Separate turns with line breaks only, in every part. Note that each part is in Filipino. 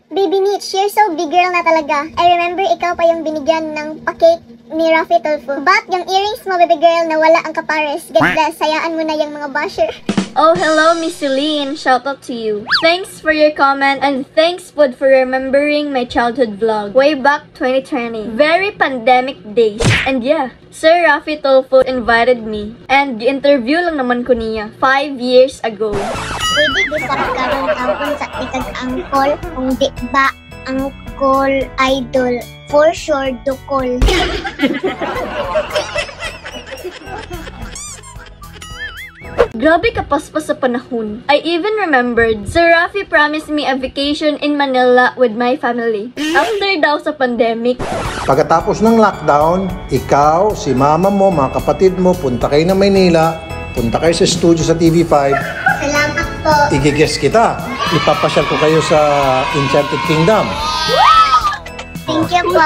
Baby Mitch, you're so big girl na talaga. I remember ikaw pa yung binigyan ng pa-cake ni Raffy Tulfo. But yung earrings mo, baby girl, na wala ang kapares. Ganda, sayaan mo na yung mga basher.
Oh, hello, Miss Celine. Shout out to you. Thanks for your comment and thanks for remembering my childhood vlog way back 2020. Very pandemic days. And yeah, Sir Raffy Tulfo invited me. And interview lang naman ko niya 5 years ago.
Pwede gusto ka karoon ang sa ikag angkol kung di ba angkol idol. For sure, dukol.
Grabe kapaspas sa panahon. I even remembered, Sir Raffy promised me a vacation in Manila with my family. After daw sa pandemic.
Pagkatapos ng lockdown, ikaw, si mama mo, mga kapatid mo, punta kayo ng Maynila, punta kayo sa studio sa TV5.
Salamat po.
Igigess kita. Ipapasyal ko kayo sa Enchanted Kingdom.
Thank you po.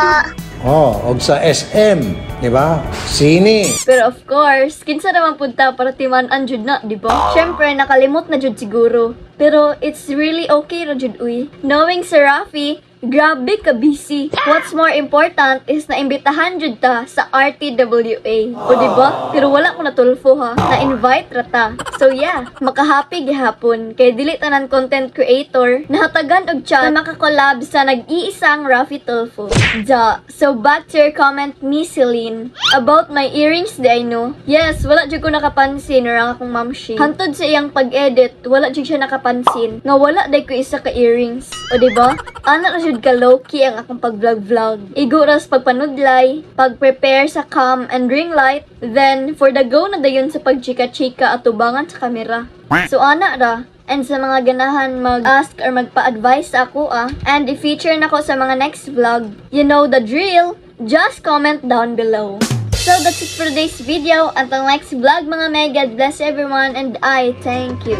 Og sa SM, di ba? Sini.
Pero of course, kinsa naman punta para timan-an jud na, di ba? Syempre, nakalimot na jud siguro. Pero it's really okay ra jud uy. Knowing Sir Raffy, grabe ka busy. What's more important is na imbitahan jud ta sa RTWA. O diba? Pero wala ko natulfo ha. Na-invite rata. So yeah, makahappy gihapon. Kay dili tanan content creator nahatagan og chance na makakolab sa nag-iisang Raffy Tulfo. Ja. So back to your comment, Miss Celine. About my earrings di I know. Yes, wala jud ko nakapansin or ang akong mamshi. Hantod sa iyang pag-edit, wala jud siya nakapansin. Nga wala day ko isa ka earrings. O diba? Ana ra jud ka low-key ang akong pag-vlog-vlog. Iguras pagpanudlay, pag-prepare sa cam and ring light, then for the go na dayon sa pag-chika-chika at tubangan sa kamera. So ana ra, and sa mga ganahan mag-ask or magpa-advise sa ako and i-feature na ko sa mga next vlog, you know the drill, just comment down below. So that's it for today's video. Until next vlog mga may, God bless everyone and I thank you.